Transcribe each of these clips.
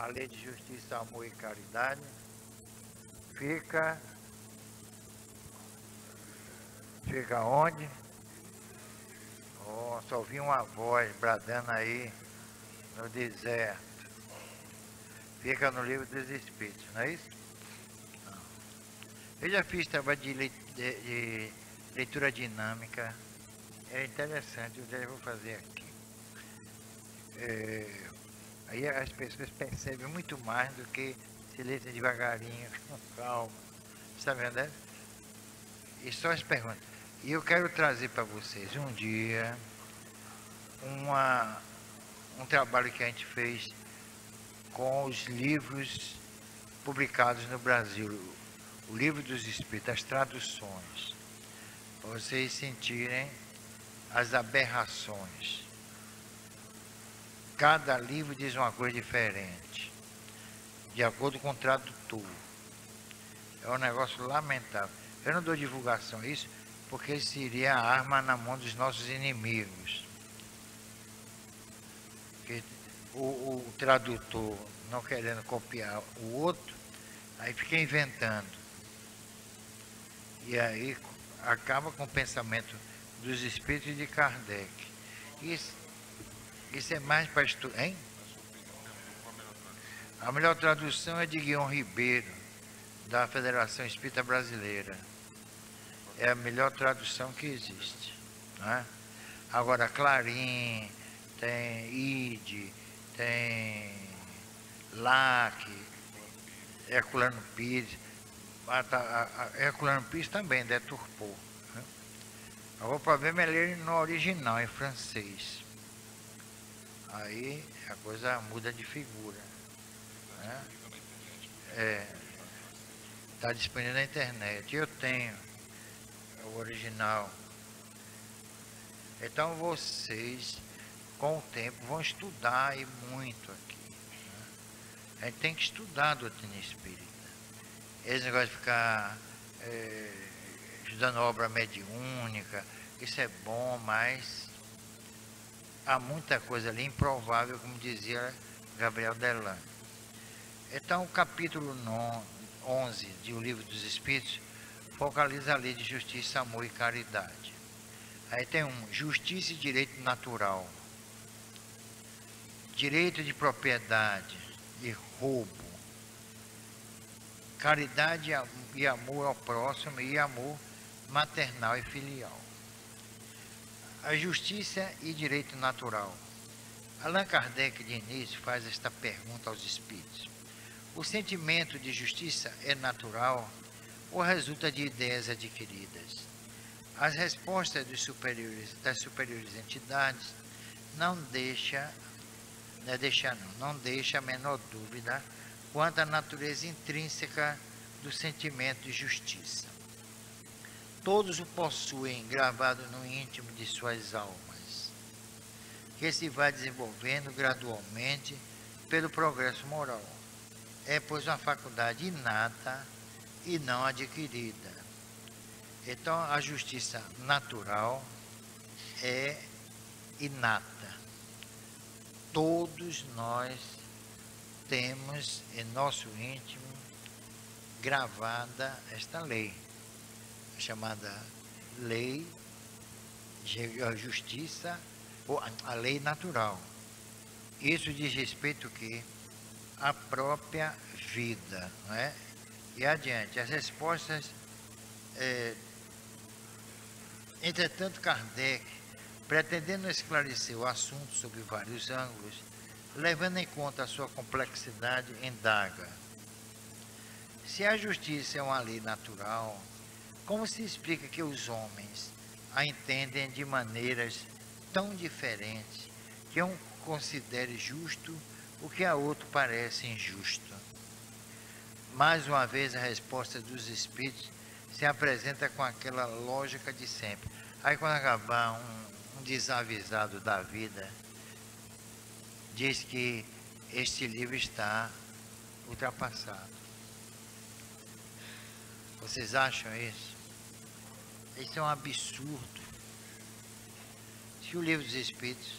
a lei de justiça, amor e caridade, fica onde? Oh, só ouvi uma voz bradando aí no deserto. Fica no livro dos Espíritos, não é isso? Não. Eu já fiz trabalho de leitura dinâmica. É interessante, eu já vou fazer aqui. Aí as pessoas percebem muito mais do que se lê devagarinho, com calma. Está vendo? Né? E só as perguntas. E eu quero trazer para vocês um dia um trabalho que a gente fez com os livros publicados no Brasil, o Livro dos Espíritos, as traduções, para vocês sentirem as aberrações. Cada livro diz uma coisa diferente, de acordo com o tradutor. É um negócio lamentável. Eu não dou divulgação a isso, porque seria a arma na mão dos nossos inimigos. Porque o tradutor não querendo copiar o outro, aí fica inventando. E aí acaba com o pensamento dos espíritos e de Kardec. Isso é mais para estudar, hein? A melhor tradução é de Guion Ribeiro, da Federação Espírita Brasileira. É a melhor tradução que existe. Não é? Agora, Clarim, tem ID, tem LAC, Herculano Pires. Herculano Pires também deturpou. Né? Agora, o problema é ler no original, em francês. Aí a coisa muda de figura. Né? Está disponível na internet. Eu tenho o original. Então vocês, com o tempo, vão estudar e muito aqui. Né? A gente tem que estudar a doutrina espírita. Esse negócio de ficar estudando obra mediúnica, isso é bom, mas há muita coisa ali improvável, como dizia Gabriel Delan. Então, o capítulo 11 de O Livro dos Espíritos focaliza a lei de justiça, amor e caridade. Aí tem justiça e direito natural, direito de propriedade e roubo, caridade e amor ao próximo e amor maternal e filial. A justiça e direito natural. Allan Kardec de início faz esta pergunta aos espíritos: o sentimento de justiça é natural ou resulta de ideias adquiridas? As respostas das superiores entidades não deixa a menor dúvida quanto à natureza intrínseca do sentimento de justiça. Todos o possuem gravado no íntimo de suas almas, que se vai desenvolvendo gradualmente pelo progresso moral. É, pois, uma faculdade inata e não adquirida. Então, a justiça natural é inata. Todos nós temos em nosso íntimo gravada esta lei, chamada lei de justiça, ou a lei natural. Isso diz respeito ao quê? À própria vida, não é? E adiante, as respostas. Entretanto, Kardec, pretendendo esclarecer o assunto sob vários ângulos, levando em conta a sua complexidade, indaga: se a justiça é uma lei natural, como se explica que os homens a entendem de maneiras tão diferentes que um considere justo o que a outro parece injusto? Mais uma vez, a resposta dos espíritos se apresenta com aquela lógica de sempre. Aí, quando acabar um desavisado da vida, diz que este livro está ultrapassado. Vocês acham isso? Isso é um absurdo. Se o livro dos Espíritos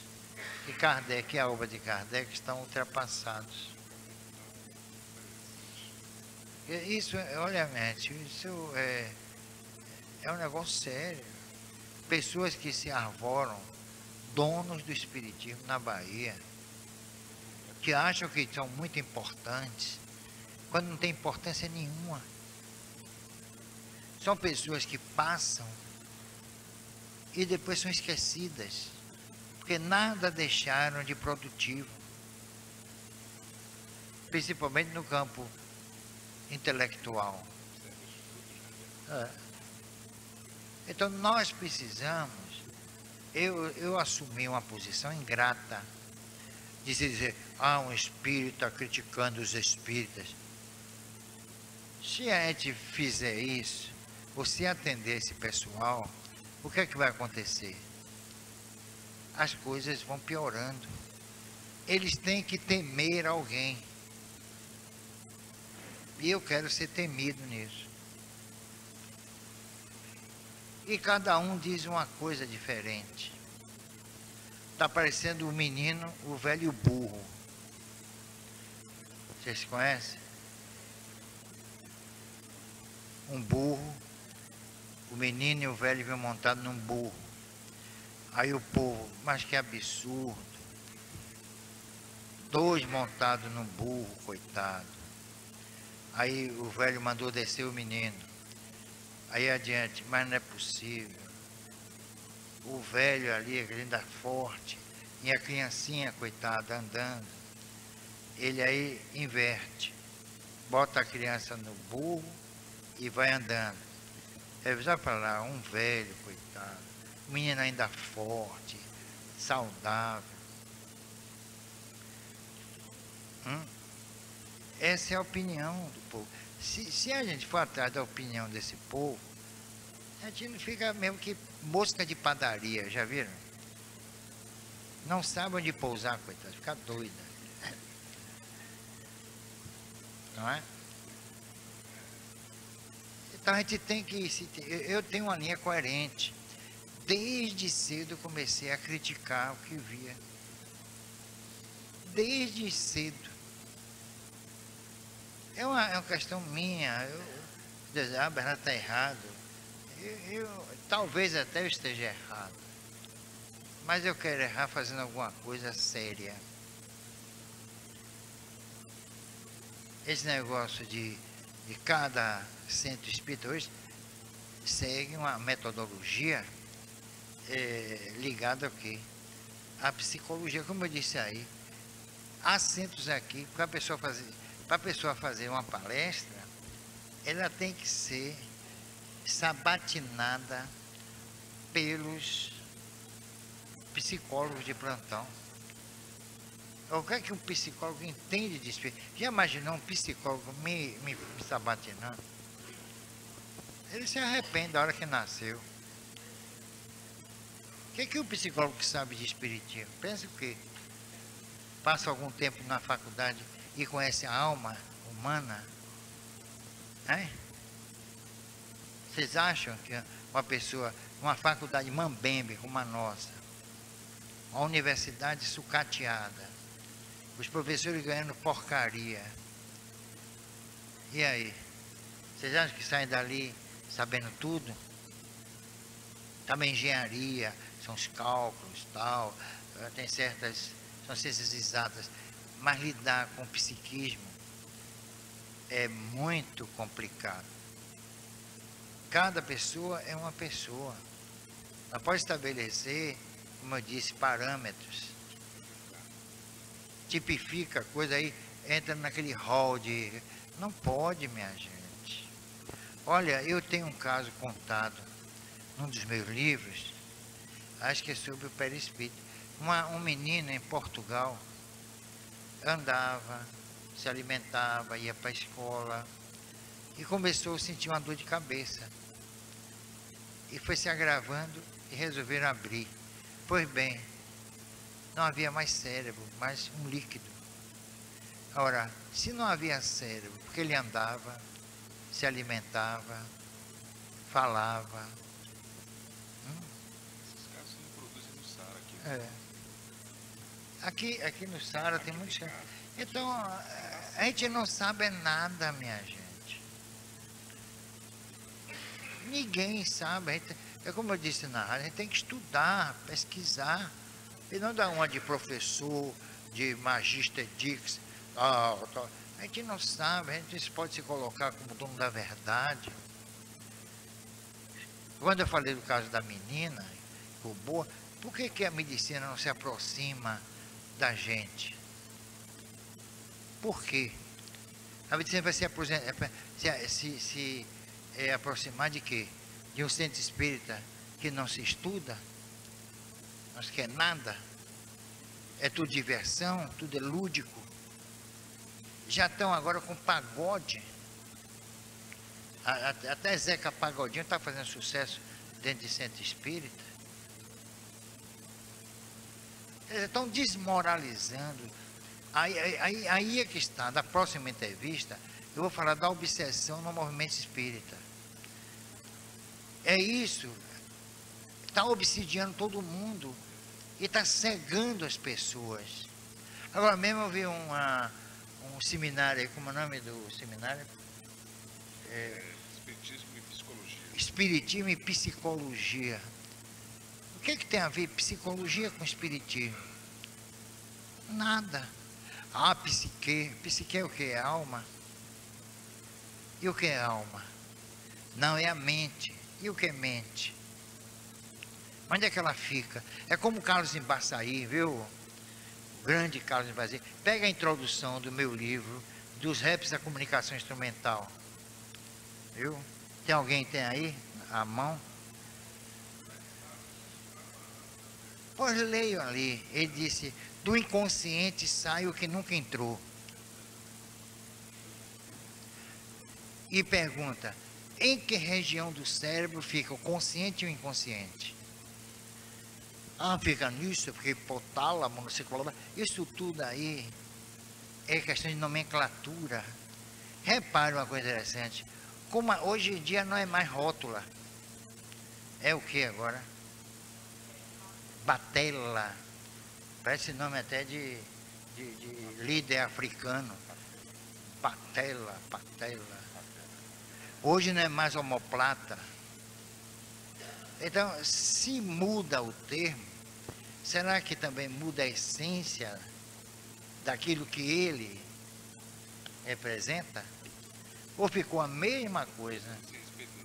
e Kardec e a obra de Kardec estão ultrapassados. Isso, olha, mente, isso é um negócio sério. Pessoas que se arvoram donos do espiritismo na Bahia, que acham que são muito importantes, quando não tem importância nenhuma. São pessoas que passam e depois são esquecidas, porque nada deixaram de produtivo, principalmente no campo intelectual. Então nós precisamos, eu assumi uma posição ingrata, de dizer, um espírito está criticando os espíritas. Se a gente fizer isso, ou se atender esse pessoal, o que é que vai acontecer? As coisas vão piorando. Eles têm que temer alguém. E eu quero ser temido nisso. E cada um diz uma coisa diferente. Está parecendo o menino, o velho burro. Vocês conhecem? Um burro, o menino e o velho vêm montado num burro. Aí o povo, mas que absurdo. Dois montados num burro, coitado. Aí o velho mandou descer o menino. Aí adiante, mas não é possível. O velho ali, ele ainda forte, e a criancinha, coitada, andando. Ele aí inverte. Bota a criança no burro e vai andando. Ele vai para lá, um velho, coitado. O menino ainda forte, saudável. Essa é a opinião do povo. Se a gente for atrás da opinião desse povo, a gente não fica mesmo que mosca de padaria, já viram? Não sabe onde pousar, coitado, fica doida. Não é? Então a gente tem que... Eu tenho uma linha coerente. Desde cedo comecei a criticar o que via. Desde cedo. É uma questão minha. Bernardo está errado. Talvez até eu esteja errado. Mas eu quero errar fazendo alguma coisa séria. Esse negócio de cada centro espírita hoje segue uma metodologia ligada ao quê? À psicologia, como eu disse aí. Há centros aqui, para a pessoa fazer uma palestra, ela tem que ser sabatinada pelos psicólogos de plantão. O que é que um psicólogo entende de espírito? Já imaginou um psicólogo me sabatinando? Ele se arrepende da hora que nasceu. O que é que o psicólogo que sabe de espiritismo? Pensa o quê? Passa algum tempo na faculdade e conhece a alma humana? Hein? Vocês acham que uma pessoa, uma faculdade mambembe como a nossa, uma universidade sucateada, os professores ganhando porcaria, e aí? Vocês acham que saem dali sabendo tudo? Também engenharia, são os cálculos, tal, tem certas, são ciências exatas, mas lidar com o psiquismo é muito complicado. Cada pessoa é uma pessoa. Ela pode estabelecer, como eu disse, parâmetros. Tipifica a coisa aí, entra naquele hall de... Não pode, minha gente. Olha, eu tenho um caso contado num dos meus livros, acho que é sobre o perispírito. Um menino em Portugal andava, se alimentava, ia para a escola e começou a sentir uma dor de cabeça. E foi se agravando e resolveram abrir. Pois bem, não havia mais cérebro, mas um líquido. Ora, se não havia cérebro, porque ele andava, se alimentava, falava. Esses casos não produzem no Saara aqui. Aqui no Saara tem muitos. Então, a gente não sabe nada, minha gente. Ninguém sabe. É como eu disse na rádio, a gente tem que estudar, pesquisar. E não dar uma de professor, de magista dix. A gente não sabe, a gente pode se colocar como dono da verdade. Quando eu falei do caso da menina, boa, por que a medicina não se aproxima da gente? Por quê? A medicina vai se aproximar de quê? De um centro espírita que não se estuda, não se quer nada, é tudo diversão, tudo é lúdico. Já estão agora com pagode. Até Zeca Pagodinho está fazendo sucesso dentro de centro espírita. Eles estão desmoralizando. Aí é que está, na próxima entrevista, eu vou falar da obsessão no movimento espírita. É isso, está obsidiando todo mundo e está cegando as pessoas. Agora mesmo eu vi um seminário aí, como é o nome do seminário? Espiritismo e Psicologia. Espiritismo e Psicologia. O que tem a ver psicologia com espiritismo? Nada. Psique. Psique é o que? É alma. E o que é alma? Não, é a mente. E o que é mente? Onde é que ela fica? É como Carlos Embaçaí, viu? O grande Carlos Embaçaí. Pega a introdução do meu livro, dos raps da comunicação instrumental. Viu? Tem alguém tem aí a mão? Pois leio ali. Ele disse: do inconsciente sai o que nunca entrou. E pergunta: em que região do cérebro fica o consciente e o inconsciente? Fica nisso, porque hipotálamo, isso tudo aí é questão de nomenclatura. Repare uma coisa interessante. Como hoje em dia não é mais rótula. É o que agora? Batela. Parece nome até de líder africano. Patela. Hoje não é mais omoplata. Então, se muda o termo, será que também muda a essência daquilo que ele representa? Ou ficou a mesma coisa?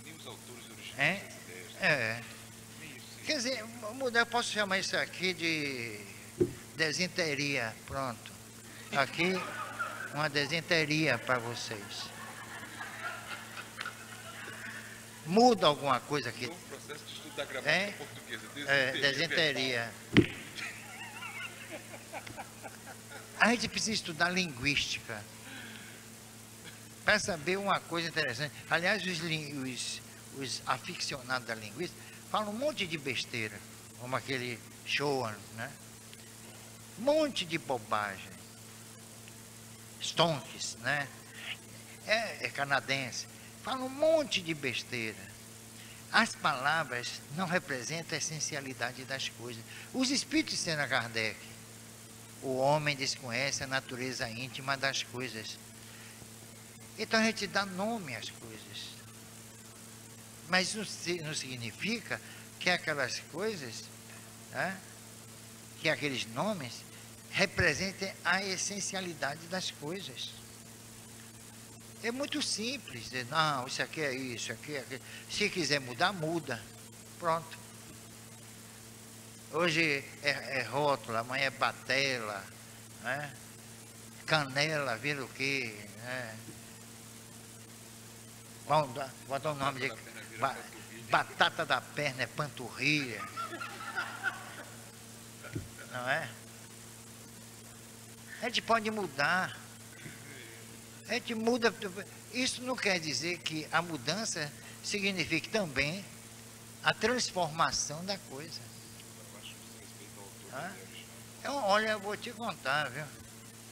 Nem os autores originais das ideias. É. Quer dizer, mudar, eu posso chamar isso aqui de desinteria. Pronto. Aqui, uma desinteria para vocês. Muda alguma coisa aqui? É um processo de estudo da gramática portuguesa. Desinteria. A gente precisa estudar linguística para saber uma coisa interessante. Aliás, os aficionados da linguística falam um monte de besteira, como aquele Schoen, né? Um monte de bobagem. Stonks, né? É canadense. Fala um monte de besteira. As palavras não representam a essencialidade das coisas. Os espíritos disseram a Kardec: o homem desconhece a natureza íntima das coisas. Então a gente dá nome às coisas. Mas isso não significa que aquelas coisas, né, que aqueles nomes representem a essencialidade das coisas. É muito simples dizer: não, isso aqui é isso, aqui é aquilo. Se quiser mudar, muda. Pronto. Hoje é rótula, amanhã é batela, né? Canela, vira o quê? Né? Vou dar o nome de batata da perna, é panturrilha. Não é? A gente pode mudar. A gente muda. Isso não quer dizer que a mudança signifique também a transformação da coisa. Olha, eu vou te contar, viu?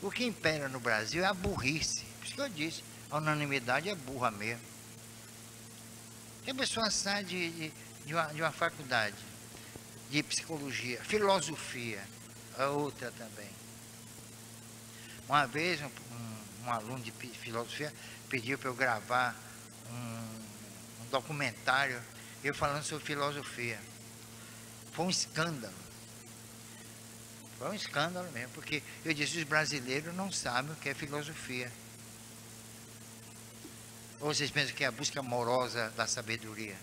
O que impera no Brasil é a burrice. Por isso que eu disse, a unanimidade é burra mesmo. Que a pessoa sai de uma faculdade de psicologia, filosofia, a outra também. Uma vez um aluno de filosofia pediu para eu gravar um documentário, eu falando sobre filosofia. Foi um escândalo. Foi um escândalo mesmo, porque eu disse, os brasileiros não sabem o que é filosofia. Ou vocês pensam que é a busca amorosa da sabedoria?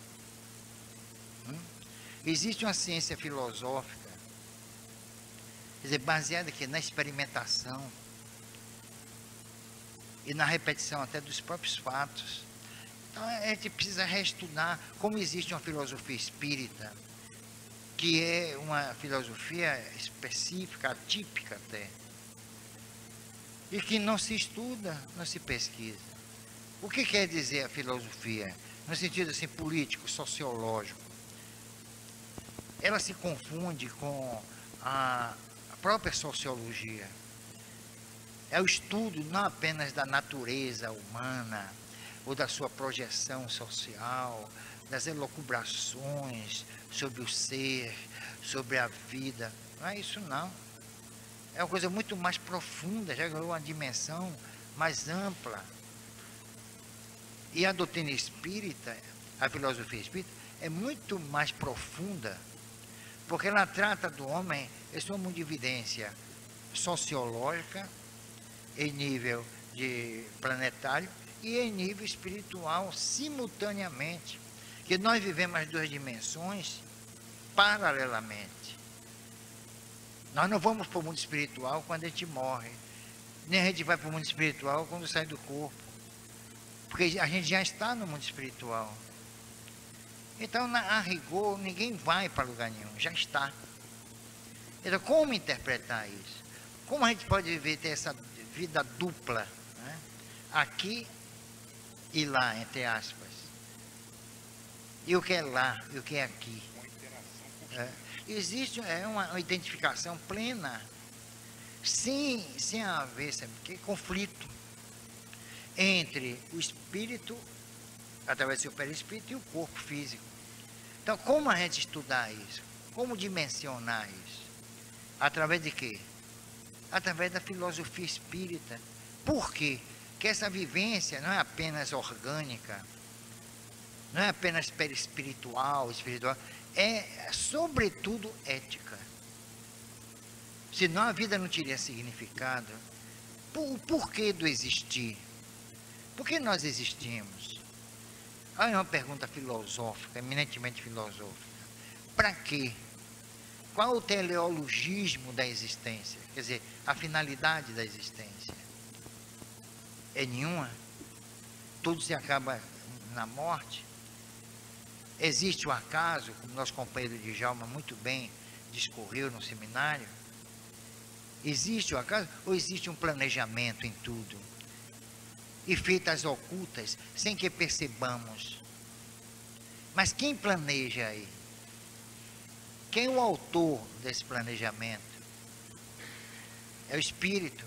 Existe uma ciência filosófica, quer dizer, baseada aqui na experimentação e na repetição até dos próprios fatos. Então a gente precisa reestudar como existe uma filosofia espírita, que é uma filosofia específica, atípica até, e que não se estuda, não se pesquisa. O que quer dizer a filosofia? No sentido assim, político, sociológico. Ela se confunde com a própria sociologia. É o estudo não apenas da natureza humana, ou da sua projeção social, das elucubrações sobre o ser, sobre a vida. Não é isso não. É uma coisa muito mais profunda, já ganhou uma dimensão mais ampla. E a doutrina espírita, a filosofia espírita, é muito mais profunda, porque ela trata do homem, esse é uma evidência sociológica, em nível de planetário e em nível espiritual, simultaneamente. Que nós vivemos as duas dimensões paralelamente. Nós não vamos para o mundo espiritual quando a gente morre, nem a gente vai para o mundo espiritual quando sai do corpo, porque a gente já está no mundo espiritual. Então, a rigor, ninguém vai para lugar nenhum, já está. Então, como interpretar isso? Como a gente pode viver, ter essa vida dupla, né? Aqui e lá, entre aspas. E o que é lá, e o que é aqui. Uma interação constante. Existe uma identificação plena, sem haver, sabe, que conflito entre o espírito, através do seu perispírito, e o corpo físico. Então, como a gente estudar isso? Como dimensionar isso? Através de quê? Através da filosofia espírita. Por quê? Porque essa vivência não é apenas orgânica, não é apenas espiritual, é sobretudo ética. Senão a vida não teria significado. O porquê do existir? Por que nós existimos? Aí é uma pergunta filosófica, eminentemente filosófica. Para quê? Qual o teleologismo da existência? Quer dizer, a finalidade da existência? É nenhuma? Tudo se acaba na morte? Existe o acaso, como nosso companheiro Djalma muito bem discorreu no seminário? Existe o acaso ou existe um planejamento em tudo? E feitas ocultas, sem que percebamos. Mas quem planeja aí? Quem é o autor desse planejamento? É o Espírito.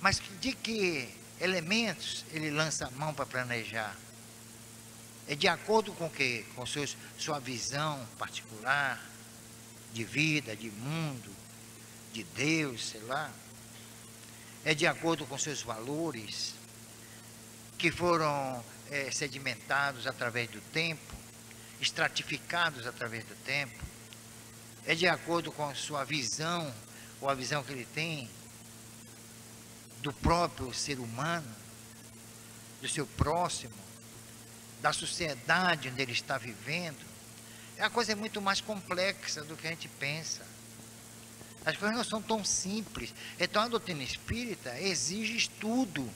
Mas de que elementos ele lança a mão para planejar? É de acordo com o quê? Com sua visão particular, de vida, de mundo, de Deus, sei lá. É de acordo com seus valores, que foram sedimentados através do tempo, estratificados através do tempo. É de acordo com a sua visão, ou a visão que ele tem do próprio ser humano, do seu próximo, da sociedade onde ele está vivendo. A coisa é muito mais complexa do que a gente pensa. As coisas não são tão simples. Então a doutrina espírita exige estudo,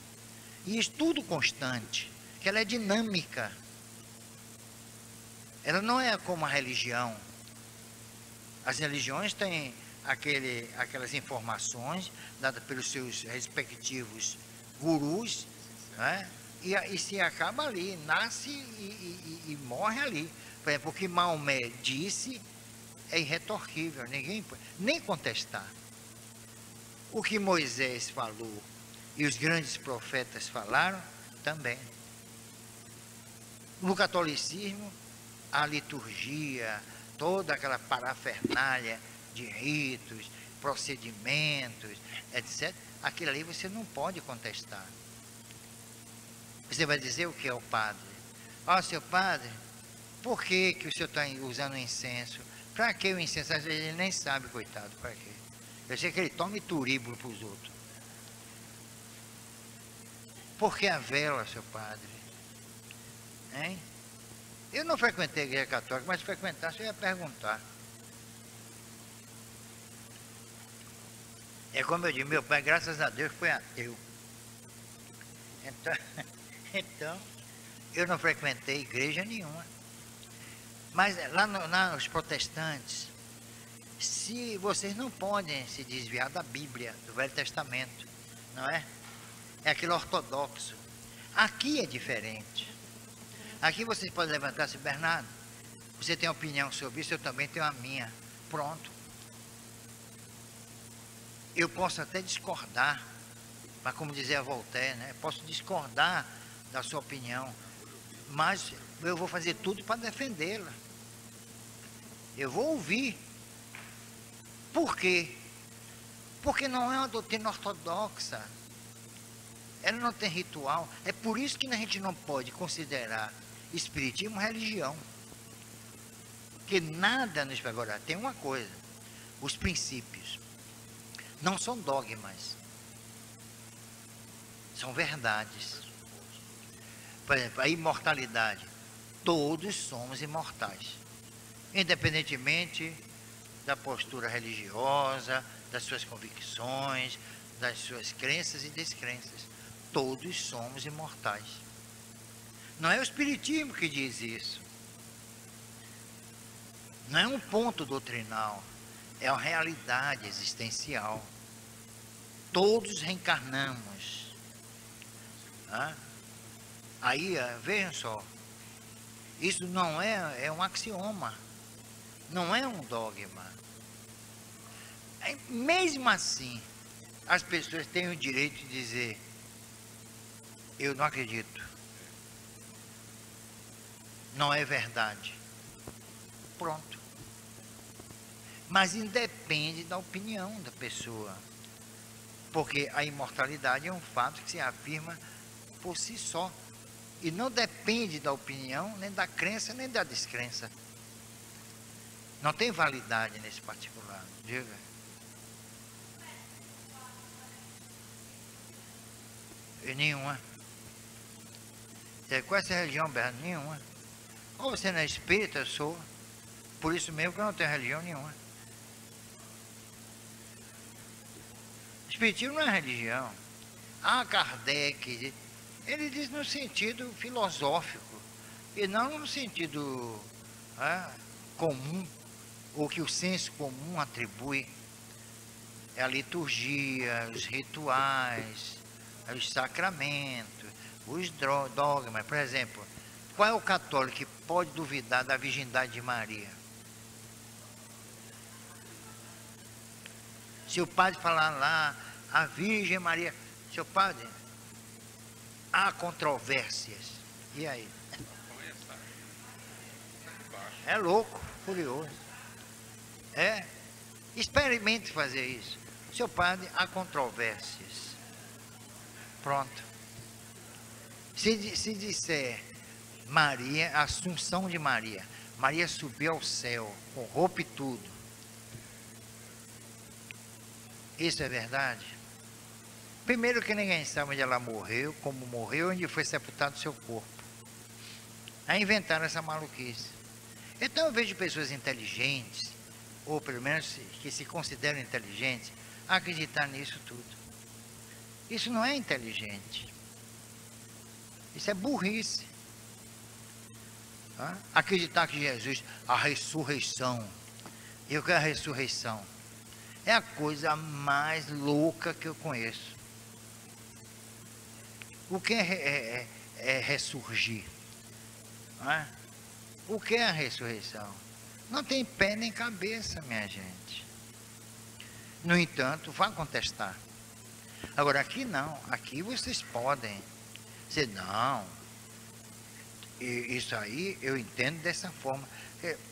e estudo constante, que ela é dinâmica. Ela não é como a religião. As religiões têm aquelas informações dadas pelos seus respectivos gurus, né? E se acaba ali, nasce e morre ali. Por exemplo, o que Maomé disse é irretorquível, ninguém pode nem contestar. O que Moisés falou e os grandes profetas falaram, também. No catolicismo, a liturgia, toda aquela parafernália de ritos, procedimentos, etc., aquilo ali você não pode contestar. Você vai dizer o que é o padre? Ó, seu padre, por que o senhor está usando incenso? Para que o incenso? Às vezes ele nem sabe, coitado, para quê? Eu sei que ele toma turíbulo para os outros. Por que a vela, seu padre? Hein? Eu não frequentei a igreja católica, mas se frequentasse eu ia perguntar. É como eu digo, meu pai, graças a Deus, foi ateu. Então eu não frequentei igreja nenhuma. Mas lá nos protestantes, se vocês não podem se desviar da Bíblia, do Velho Testamento, não é? É aquilo ortodoxo. Aqui é diferente. Aqui vocês podem levantar-se, Bernardo, você tem opinião sobre isso, eu também tenho a minha. Pronto. Eu posso até discordar, mas como dizia Voltaire, né? Posso discordar da sua opinião, mas eu vou fazer tudo para defendê-la. Eu vou ouvir. Por quê? Porque não é uma doutrina ortodoxa. Ela não tem ritual. É por isso que a gente não pode considerar espiritismo religião. Porque nada nos pega. Agora, tem uma coisa. Os princípios não são dogmas. São verdades. Por exemplo, a imortalidade. Todos somos imortais. Independentemente da postura religiosa, das suas convicções, das suas crenças e descrenças. Todos somos imortais. Não é o espiritismo que diz isso. Não é um ponto doutrinal. É uma realidade existencial. Todos reencarnamos. Aí, vejam só. Isso não é um axioma. Não é um dogma. Mesmo assim, as pessoas têm o direito de dizer: eu não acredito. Não é verdade. Pronto. Mas independe da opinião da pessoa. Porque a imortalidade é um fato que se afirma por si só. E não depende da opinião, nem da crença, nem da descrença. Não tem validade nesse particular. Diga. Nenhuma. Qual é essa religião, Berto? Nenhuma. Ou você não é espírita, eu sou. Por isso mesmo que eu não tenho religião nenhuma. Espiritismo não é religião. Kardec, ele diz no sentido filosófico, e não no sentido comum, ou que o senso comum atribui. É a liturgia, os rituais, os sacramentos, os dogmas. Por exemplo, qual é o católico que pode duvidar da virgindade de Maria? Se o padre falar lá, a Virgem Maria, seu padre, há controvérsias. E aí? É louco, curioso. Experimente fazer isso. Seu padre, há controvérsias. Pronto. Se disser Maria, a Assunção de Maria, Maria subiu ao céu, com roupa e tudo. Isso é verdade? Primeiro que ninguém sabe onde ela morreu, como morreu, onde foi sepultado o seu corpo. Aí inventaram essa maluquice. Então eu vejo pessoas inteligentes, ou pelo menos que se consideram inteligentes, acreditar nisso tudo. Isso não é inteligente. Isso é burrice. Acreditar que Jesus, a ressurreição. E o que é a ressurreição? É a coisa mais louca que eu conheço. O que é ressurgir? O que é a ressurreição? Não tem pé nem cabeça, minha gente. No entanto, vá contestar. Agora, aqui não. Aqui vocês podem dizer, não. Isso aí eu entendo dessa forma.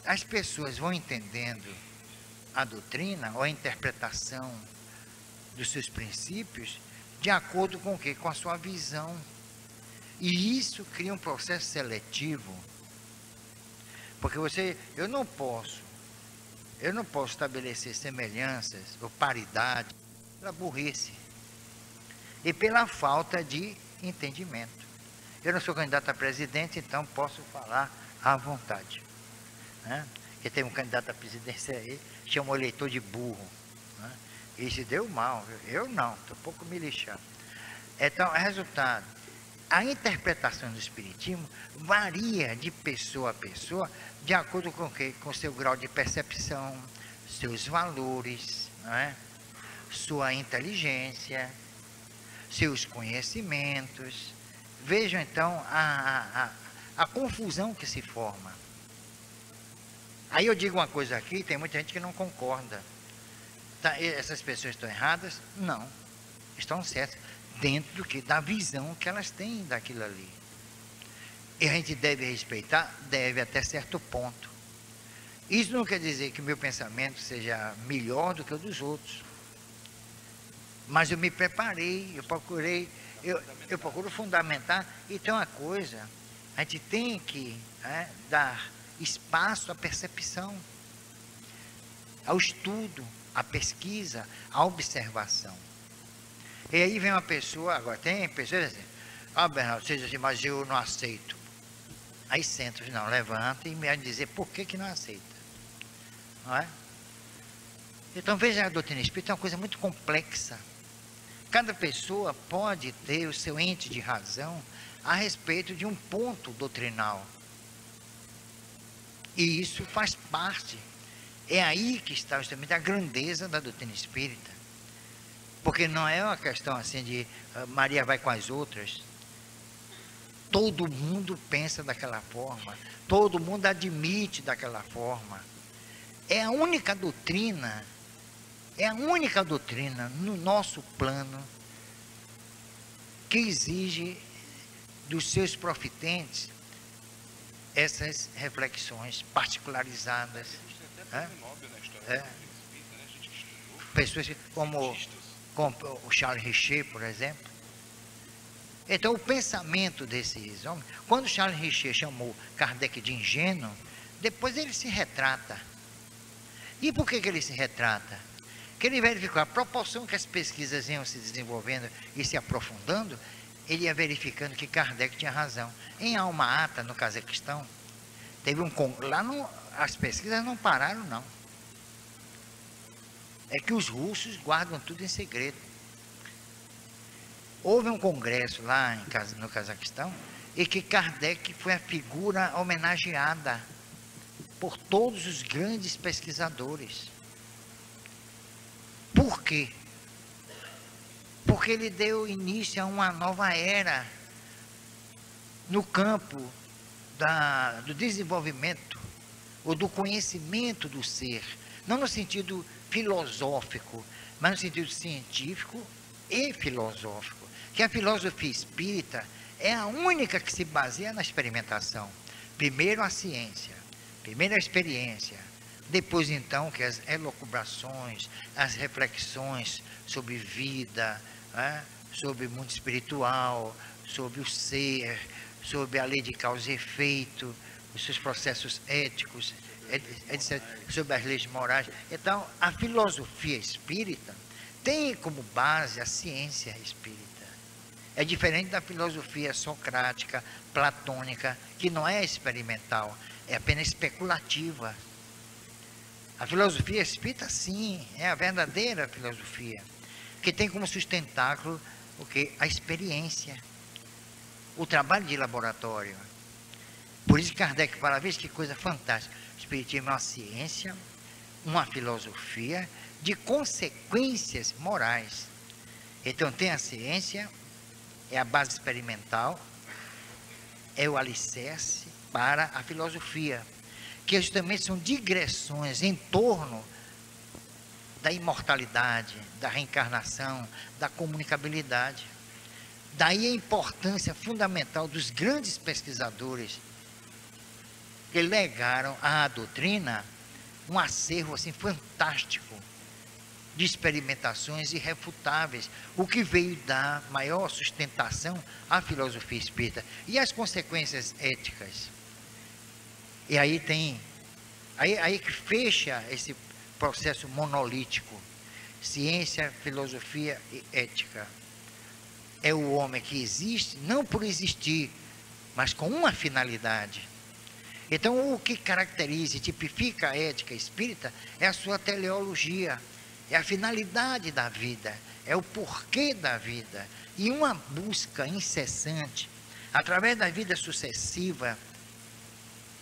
As pessoas vão entendendo a doutrina ou a interpretação dos seus princípios de acordo com o quê? Com a sua visão. E isso cria um processo seletivo, porque eu não posso estabelecer semelhanças ou paridade pela burrice e pela falta de entendimento. Eu não sou candidato a presidente, então posso falar à vontade, né? Porque tem um candidato à presidência aí, chama o eleitor de burro, né? E se deu mal, eu não, estou um pouco me lixando. Então, resultado, a interpretação do Espiritismo varia de pessoa a pessoa, de acordo com o quê? Com o seu grau de percepção, seus valores, não é? Sua inteligência, seus conhecimentos. Vejam, então, a confusão que se forma. Aí eu digo uma coisa aqui, tem muita gente que não concorda. Tá, essas pessoas estão erradas? Não, estão certas, dentro do que? Da visão que elas têm daquilo ali. E a gente deve respeitar? Deve, até certo ponto. Isso não quer dizer que o meu pensamento seja melhor do que o dos outros. Mas eu me preparei, eu procuro fundamentar. E tem uma coisa, a gente tem que dar espaço à percepção, ao estudo, à pesquisa, à observação. E aí vem uma pessoa, agora tem pessoas assim, Bernardo, você diz assim, mas eu não aceito. Aí senta, não, levanta e me vai dizer por que não aceita. Não é? Então veja, a doutrina espírita é uma coisa muito complexa. Cada pessoa pode ter o seu ente de razão a respeito de um ponto doutrinal. E isso faz parte. É aí que está justamente a grandeza da doutrina espírita. Porque não é uma questão assim de Maria vai com as outras. Todo mundo pensa daquela forma. Todo mundo admite daquela forma. É a única doutrina no nosso plano que exige dos seus profitentes essas reflexões particularizadas. Pessoas como o Charles Richer, por exemplo. Então, o pensamento desses homens, quando Charles Richer chamou Kardec de ingênuo, depois ele se retrata. E por que ele se retrata? Que ele verificou a proporção que as pesquisas iam se desenvolvendo e se aprofundando, ele ia verificando que Kardec tinha razão. Em Alma-Ata, no Cazaquistão, teve lá as pesquisas não pararam, não. É que os russos guardam tudo em segredo. Houve um congresso lá no Cazaquistão e que Kardec foi a figura homenageada por todos os grandes pesquisadores. Por quê? Porque ele deu início a uma nova era no campo do desenvolvimento ou do conhecimento do ser, não no sentido filosófico, mas no sentido científico e filosófico, que a filosofia espírita é a única que se baseia na experimentação. Primeiro a ciência, primeiro a experiência, depois então que as elucubrações, as reflexões sobre vida, sobre o mundo espiritual, sobre o ser, sobre a lei de causa e efeito, os seus processos éticos, etc., sobre as leis morais. Então, a filosofia espírita tem como base a ciência espírita. É diferente da filosofia socrática, platônica, que não é experimental, é apenas especulativa. A filosofia espírita, sim, é a verdadeira filosofia, que tem como sustentáculo o quê? A experiência, o trabalho de laboratório. Por isso Kardec fala, veja que coisa fantástica, o espiritismo é uma ciência, uma filosofia de consequências morais. Então tem a ciência, é a base experimental, é o alicerce para a filosofia, que justamente são digressões em torno da imortalidade, da reencarnação, da comunicabilidade. Daí a importância fundamental dos grandes pesquisadores que legaram à doutrina um acervo assim fantástico de experimentações irrefutáveis, o que veio dar maior sustentação à filosofia espírita. E as consequências éticas? E aí tem, aí que fecha esse processo monolítico, ciência, filosofia e ética. É o homem que existe, não por existir, mas com uma finalidade. Então, o que caracteriza e tipifica a ética espírita é a sua teleologia, é a finalidade da vida, é o porquê da vida, e uma busca incessante, através da vida sucessiva,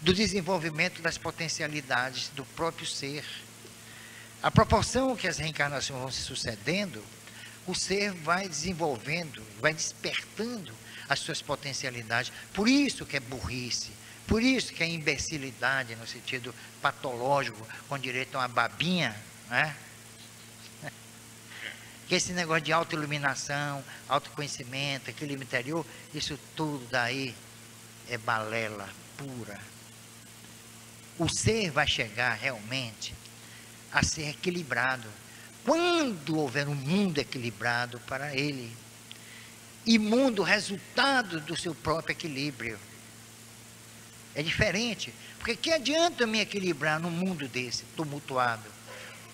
do desenvolvimento das potencialidades do próprio ser. À proporção que as reencarnações vão se sucedendo, o ser vai desenvolvendo, vai despertando as suas potencialidades. Por isso que é burrice, por isso que é imbecilidade, no sentido patológico, com direito a uma babinha, né? Que esse negócio de autoiluminação, autoconhecimento, equilíbrio interior, isso tudo daí é balela pura. O ser vai chegar realmente a ser equilibrado quando houver um mundo equilibrado para ele, e mundo resultado do seu próprio equilíbrio. É diferente, porque que adianta eu me equilibrar num mundo desse, tumultuado?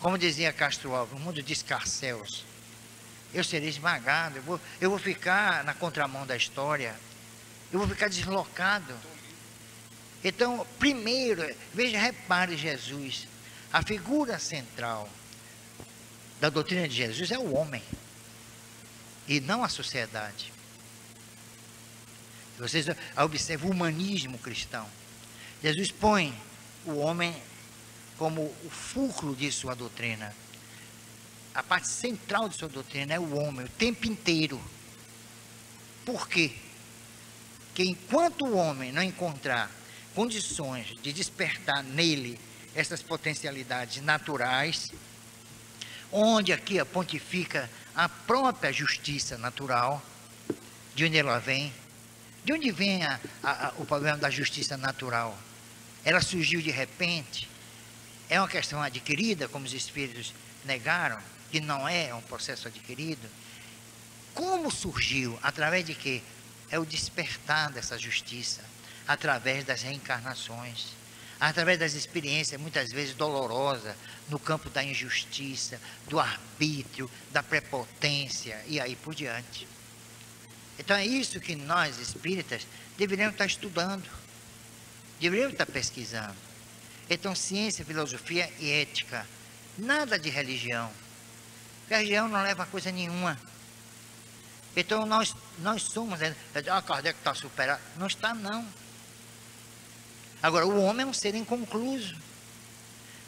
Como dizia Castro Alves, um mundo de escarcéus. Eu serei esmagado, eu vou ficar na contramão da história, eu vou ficar deslocado. Então, primeiro, veja, repare Jesus, a figura central da doutrina de Jesus é o homem, e não a sociedade. Vocês observam o humanismo cristão. Jesus põe o homem como o fulcro de sua doutrina. A parte central de sua doutrina é o homem, o tempo inteiro. Por quê? Porque enquanto o homem não encontrar condições de despertar nele essas potencialidades naturais, onde aqui pontifica a própria justiça natural, de onde ela vem. De onde vem o problema da justiça natural? Ela surgiu de repente? É uma questão adquirida, como os espíritos negaram, que não é um processo adquirido? Como surgiu? Através de quê? É o despertar dessa justiça, através das reencarnações, através das experiências, muitas vezes dolorosas, no campo da injustiça, do arbítrio, da prepotência, e aí por diante. Então é isso que nós espíritas deveríamos estar estudando, deveríamos estar pesquisando. Então, ciência, filosofia e ética, nada de religião. Religião não leva a coisa nenhuma. Então nós somos, Kardec está superado. Não está, não. Agora, o homem é um ser inconcluso.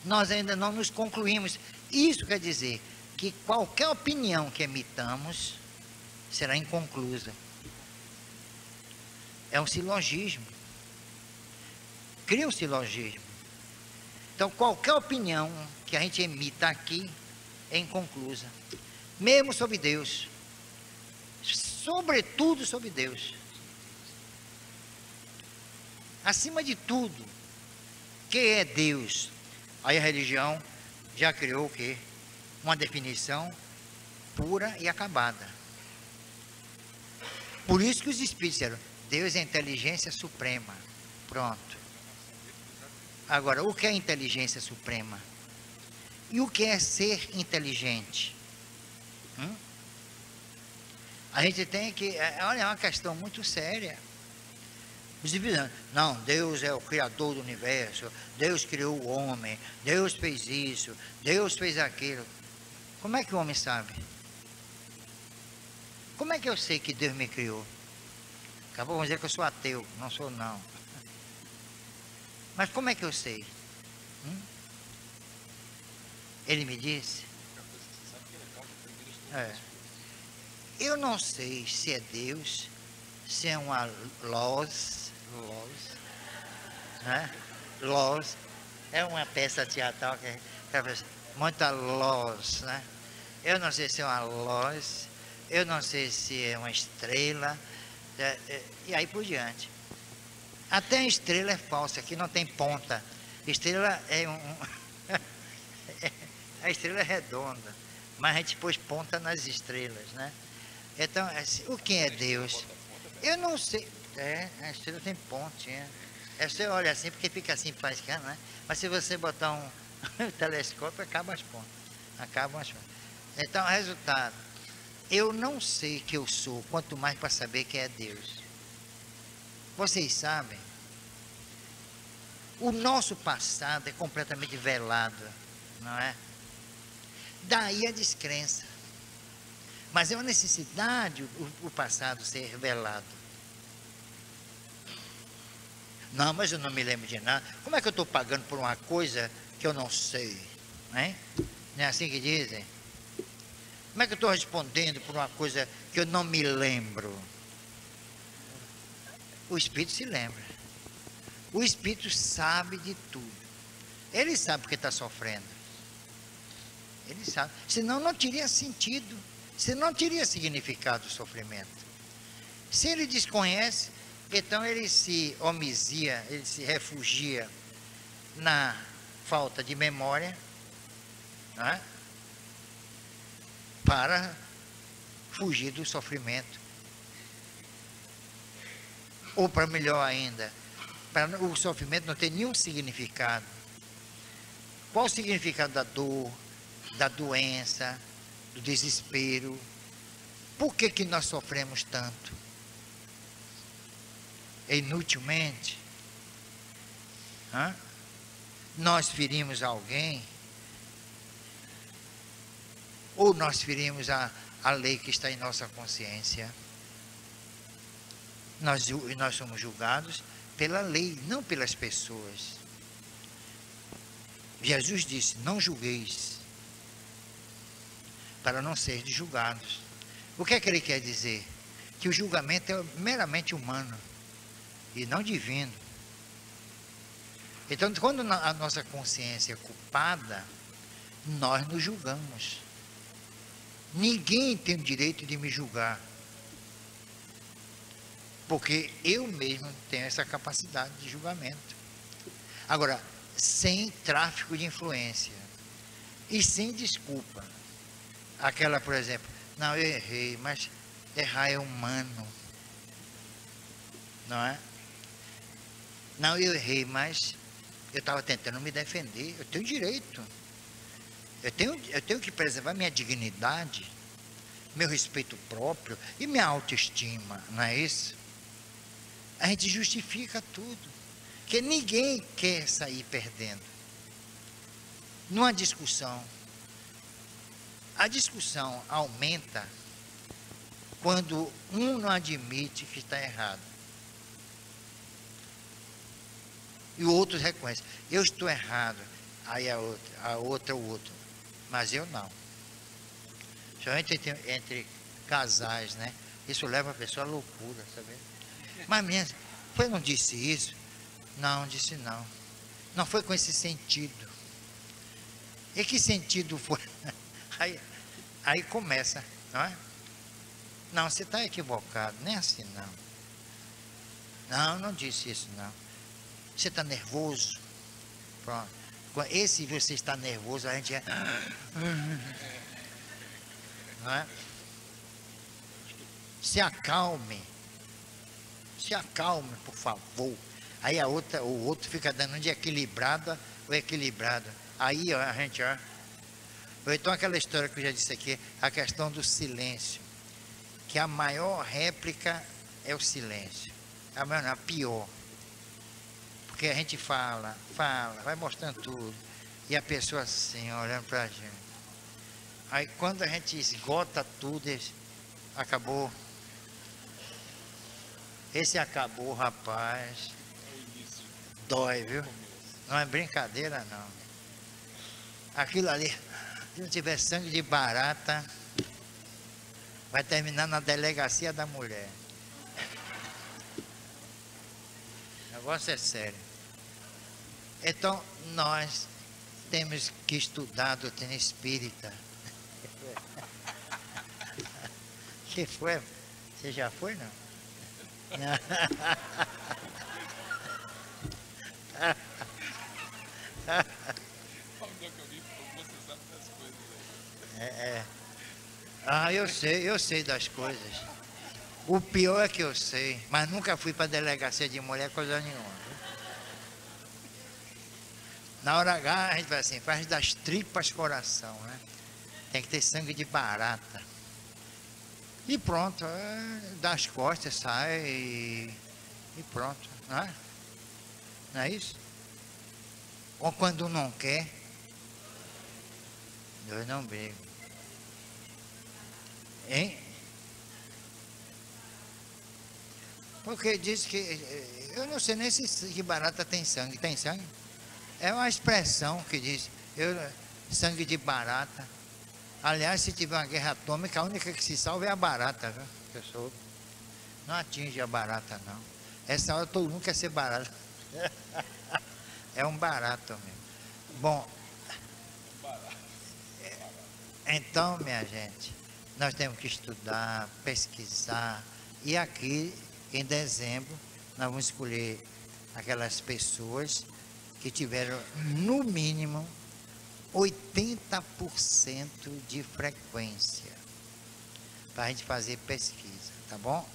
Nós ainda não nos concluímos. Isso quer dizer que qualquer opinião que emitamos será inconclusa. É um silogismo. Cria um silogismo. Então, qualquer opinião que a gente emita aqui é inconclusa. Mesmo sobre Deus. Sobretudo sobre Deus. Acima de tudo, que é Deus? Aí a religião já criou o quê? Uma definição pura e acabada. Por isso que os espíritos disseram, Deus é a inteligência suprema. Pronto. Agora, o que é inteligência suprema? E o que é ser inteligente? A gente tem que... Olha, é uma questão muito séria. Os espíritos, não, Deus é o criador do universo, Deus criou o homem, Deus fez isso, Deus fez aquilo. Como é que o homem sabe? Como é que eu sei que Deus me criou? Acabou de dizer que eu sou ateu. Não sou, não. Mas como é que eu sei? Ele me disse. Eu não sei se é Deus, se é uma Luz, né? Luz é uma peça teatral que é muita luz, né? Eu não sei se é uma luz, eu não sei se é uma estrela, e aí por diante. Até a estrela é falsa, aqui não tem ponta. Estrela é a estrela é redonda. mas a gente pôs ponta nas estrelas, né? Então, o que é Deus? Eu não sei. A estrela tem pontinha. Você olha assim, porque fica assim faiscando, né? Mas se você botar um telescópio, acaba as pontas. Acabam as pontas. Então, resultado, eu não sei que eu sou, quanto mais para saber que é Deus. Vocês sabem, o nosso passado é completamente velado, não é? Daí a descrença. Mas é uma necessidade o passado ser revelado. Não, mas eu não me lembro de nada. Como é que eu estou pagando por uma coisa que eu não sei? Hein? Não é assim que dizem? Como é que eu estou respondendo por uma coisa que eu não me lembro? O Espírito se lembra. O Espírito sabe de tudo. Ele sabe porque está sofrendo. Ele sabe. Senão não teria sentido. Senão não teria significado o sofrimento. Se ele desconhece, então ele se omisia, ele se refugia na falta de memória, não é? Para fugir do sofrimento. Ou para melhor ainda, para o sofrimento não ter nenhum significado. Qual o significado da dor, da doença, do desespero? Por que nós sofremos tanto? Inutilmente? Nós ferimos alguém? Ou nós ferimos a lei que está em nossa consciência? Nós somos julgados pela lei, não pelas pessoas. Jesus disse, não julgueis, para não seres julgados. O que é que ele quer dizer? Que o julgamento é meramente humano e não divino. Então, quando a nossa consciência é culpada, nós nos julgamos. Ninguém tem o direito de me julgar, porque eu mesmo tenho essa capacidade de julgamento. Agora, sem tráfico de influência e sem desculpa. Aquela, por exemplo, não, eu errei, mas errar é humano, não é? Não, eu errei, mas eu estava tentando me defender, eu tenho direito. Eu tenho que preservar minha dignidade, meu respeito próprio e minha autoestima, não é isso? A gente justifica tudo, porque ninguém quer sair perdendo. Numa discussão, a discussão aumenta quando um não admite que está errado. E o outro reconhece, eu estou errado, aí a outra o outro. Mas eu não. Somente entre casais, né? Isso leva a pessoa à loucura, sabe? Mas mesmo, foi não disse isso? Não, disse não. Não foi com esse sentido. E que sentido foi? Aí começa, não é? Não, você está equivocado, nem assim não. Não, não disse isso não. Você está nervoso? Pronto. Esse você está nervoso, a gente é. Não é? Se acalme, por favor. Aí o outro fica dando de equilibrada ou equilibrada. Aí ó, a gente, ó. Ou então aquela história que eu já disse aqui, a questão do silêncio. Que a maior réplica é o silêncio. A pior. Porque a gente fala, vai mostrando tudo. E a pessoa assim, olhando para a gente. Aí quando a gente esgota tudo, acabou. Esse acabou, rapaz. Dói, viu? Não é brincadeira, não. Aquilo ali, se não tiver sangue de barata, vai terminar na delegacia da mulher. O negócio é sério. Então, nós temos que estudar a doutrina espírita. Que foi? Você já foi, não? Ah, eu sei das coisas. O pior é que eu sei, mas nunca fui para delegacia de mulher, coisa nenhuma. Viu? Na hora H, a gente vai assim, faz das tripas coração, né? Tem que ter sangue de barata. E pronto, das costas sai e pronto, não é? Não é isso? Ou quando não quer, eu não brigo. Hein? Porque diz que, eu não sei nem se que barata tem sangue. Tem sangue? É uma expressão que diz, sangue de barata. Aliás, se tiver uma guerra atômica, a única que se salva é a barata, viu? Eu soube. Não atinge a barata, não. Essa hora todo mundo quer ser barata. É um barato mesmo. Bom, então, minha gente, nós temos que estudar, pesquisar. E aqui, em dezembro, nós vamos escolher aquelas pessoas que tiveram, no mínimo, 80% de frequência para a gente fazer pesquisa, tá bom?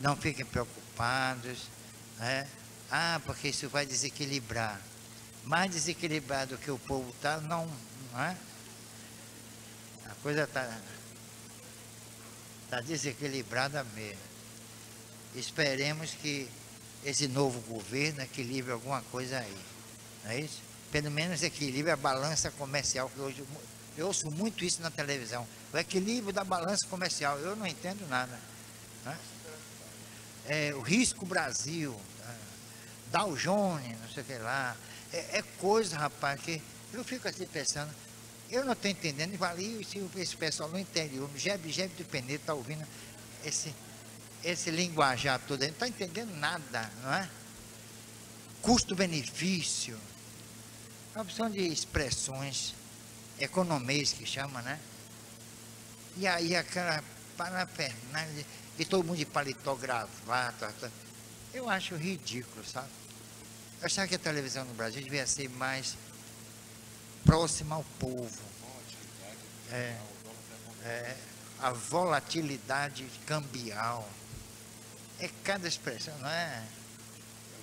Não fiquem preocupados, né? Ah, porque isso vai desequilibrar. Mais desequilibrado que o povo está, não é? A coisa está desequilibrada mesmo. Esperemos que esse novo governo equilibre alguma coisa aí, não é isso? Pelo menos equilibre a balança comercial, que hoje eu ouço muito isso na televisão. O equilíbrio da balança comercial, eu não entendo nada. Né? O risco Brasil, Dow Jones, não sei o que lá. É coisa, rapaz, que eu fico assim pensando, eu não estou entendendo, e valia se esse pessoal no interior, no Jebe do Penedo, está ouvindo esse linguajar todo, não está entendendo nada, não é? Custo-benefício, uma opção de expressões, economês que chama, né? E aí aquela parafernália de todo mundo de paletó, gravata, eu acho ridículo, sabe? Eu achava que a televisão no Brasil devia ser mais próxima ao povo. A volatilidade cambial. É cada expressão, não é?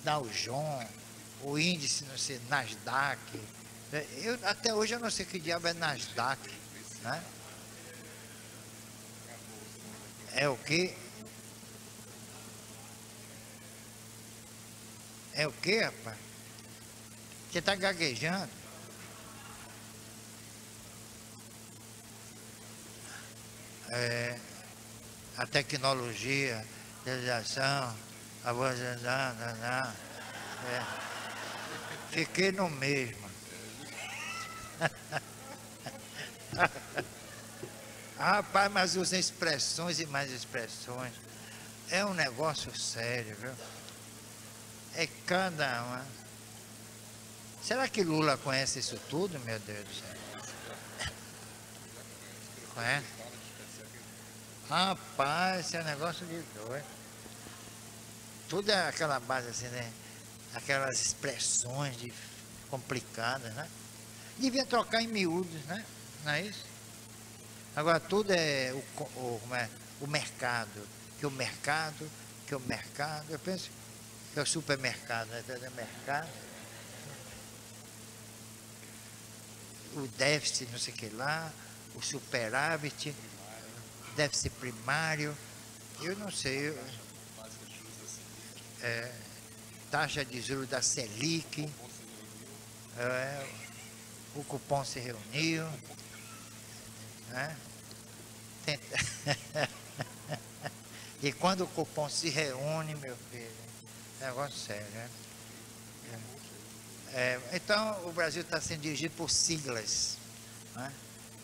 Dow Jones, o índice, não sei, Nasdaq. Até hoje eu não sei que diabo é Nasdaq. Né? É o quê? É o quê, rapaz? Você está gaguejando? A tecnologia, a realização, a voz. Fiquei no mesmo. Rapaz, mas usam expressões e mais expressões. É um negócio sério, viu? É cada uma. Será que Lula conhece isso tudo, meu Deus do céu? Conhece? Rapaz, esse é um negócio de doido. Tudo é aquela base assim, né? Aquelas expressões complicadas, né? Devia trocar em miúdos, né? Não é isso? Agora tudo é o mercado. Que o mercado. Eu penso que é o supermercado, né? É o mercado. O déficit, não sei o que lá, o superávit, déficit primário, eu não sei. Taxa de juros da Selic, o cupom se reuniu, né? E quando o cupom se reúne, meu filho, negócio sério, né? Então o Brasil está sendo dirigido por siglas, né?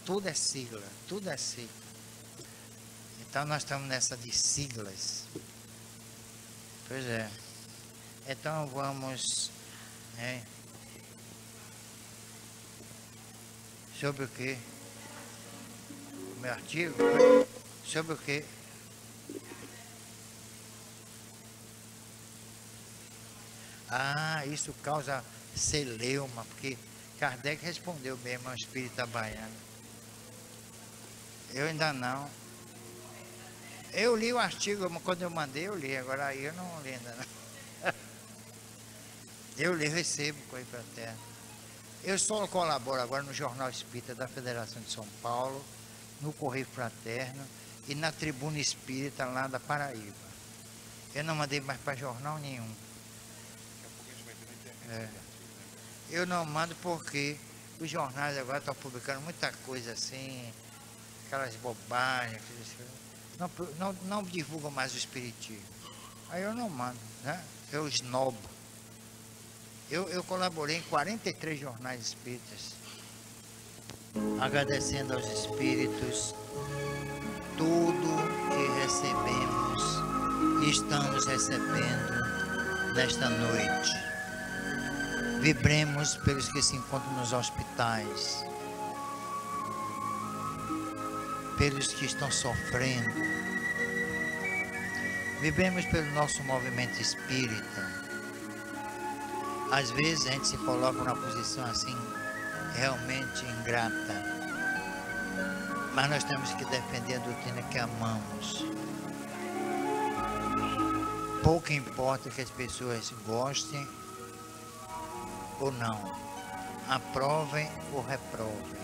Tudo é sigla. Então nós estamos nessa de siglas. Pois é. Então vamos, né? Sobre o quê? O meu artigo? Sobre o quê? Ah, isso causa celeuma, porque Kardec respondeu mesmo ao espírita baiano. Eu ainda não. Eu li o artigo, quando eu mandei, eu li. Agora aí eu não li ainda não. Eu li, recebo Correio Fraterno. Eu só colaboro agora no Jornal Espírita da Federação de São Paulo, no Correio Fraterno e na Tribuna Espírita lá da Paraíba. Eu não mandei mais para jornal nenhum. Daqui a pouco a gente vai ter na internet esse artigo, né? Eu não mando porque os jornais agora estão publicando muita coisa assim, aquelas bobagens, não divulgam mais o espiritismo. Aí eu não mando, né? Eu esnobo. Eu colaborei em 43 jornais espíritas, agradecendo aos espíritos tudo que recebemos e estamos recebendo nesta noite. Vibremos pelos que se encontram nos hospitais, pelos que estão sofrendo. Vibremos pelo nosso movimento espírita. Às vezes a gente se coloca numa posição assim, realmente ingrata. Mas nós temos que defender a doutrina que amamos. Pouco importa que as pessoas gostem ou não, aprovem ou reprovem.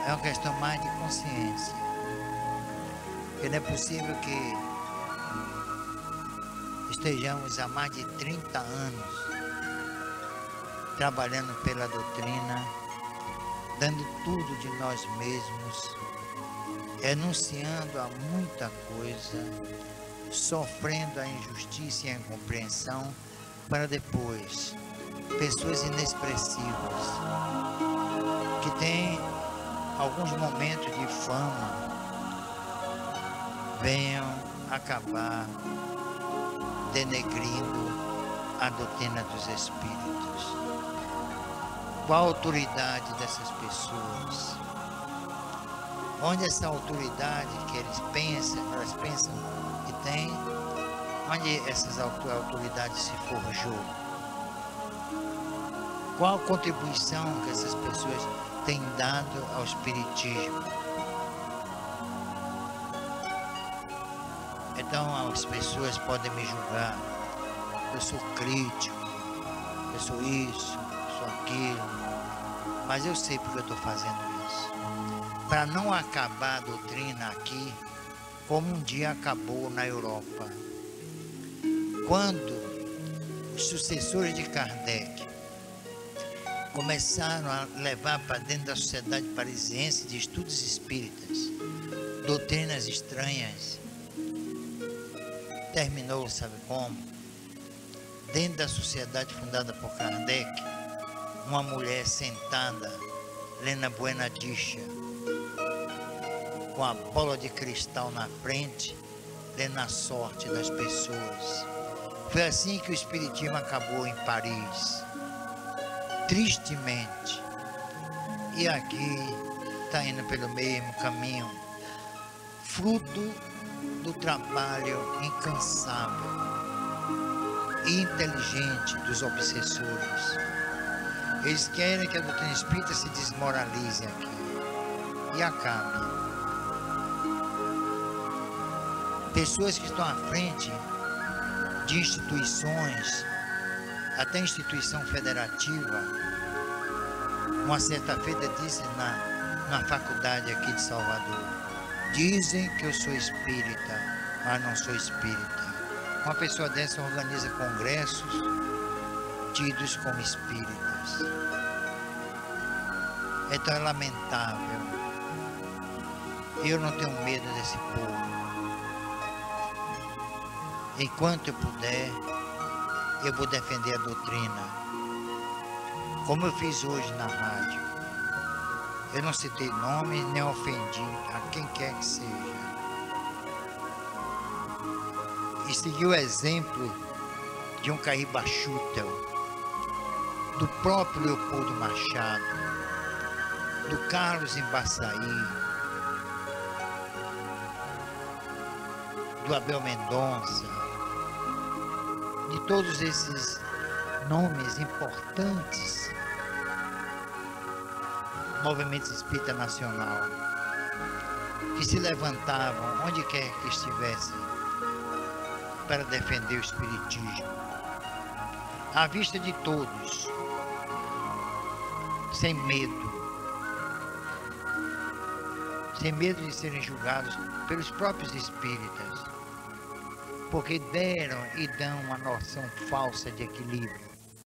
É uma questão mais de consciência. Porque não é possível que estejamos há mais de 30 anos trabalhando pela doutrina, dando tudo de nós mesmos, renunciando a muita coisa, sofrendo a injustiça e a incompreensão, para depois, pessoas inexpressivas, que têm alguns momentos de fama, venham acabar denegrindo a doutrina dos espíritos. Qual a autoridade dessas pessoas? Onde essa autoridade que elas pensam que tem, onde essas autoridades se forjou? Qual a contribuição que essas pessoas têm dado ao espiritismo? Então as pessoas podem me julgar, eu sou crítico, eu sou isso, sou aquilo, mas eu sei porque eu estou fazendo isso. Para não acabar a doutrina aqui, como um dia acabou na Europa. Quando os sucessores de Kardec começaram a levar para dentro da Sociedade Parisiense de Estudos Espíritas doutrinas estranhas, terminou, sabe como? Dentro da sociedade fundada por Kardec, uma mulher sentada, lendo a Buena Dicha, com a bola de cristal na frente, lendo a sorte das pessoas. Foi assim que o espiritismo acabou em Paris, tristemente. E aqui está indo pelo mesmo caminho, fruto do trabalho incansável e inteligente dos obsessores. Eles querem que a doutrina espírita se desmoralize aqui e acabe. Pessoas que estão à frente de instituições, até instituição federativa, uma certa feita disse na faculdade aqui de Salvador: dizem que eu sou espírita, mas não sou espírita. Uma pessoa dessa organiza congressos tidos como espíritas. Então é lamentável. Eu não tenho medo desse povo. Enquanto eu puder, eu vou defender a doutrina, como eu fiz hoje na rádio. Eu não citei nomes, nem ofendi a quem quer que seja. E segui o exemplo de um Caíba Schutel, do próprio Leopoldo Machado, do Carlos Embaçaí, do Abel Mendonça, de todos esses nomes importantes do movimento espírita nacional. que se levantavam onde quer que estivessem para defender o espiritismo, à vista de todos, sem medo de serem julgados pelos próprios espíritas, porque deram e dão uma noção falsa de equilíbrio.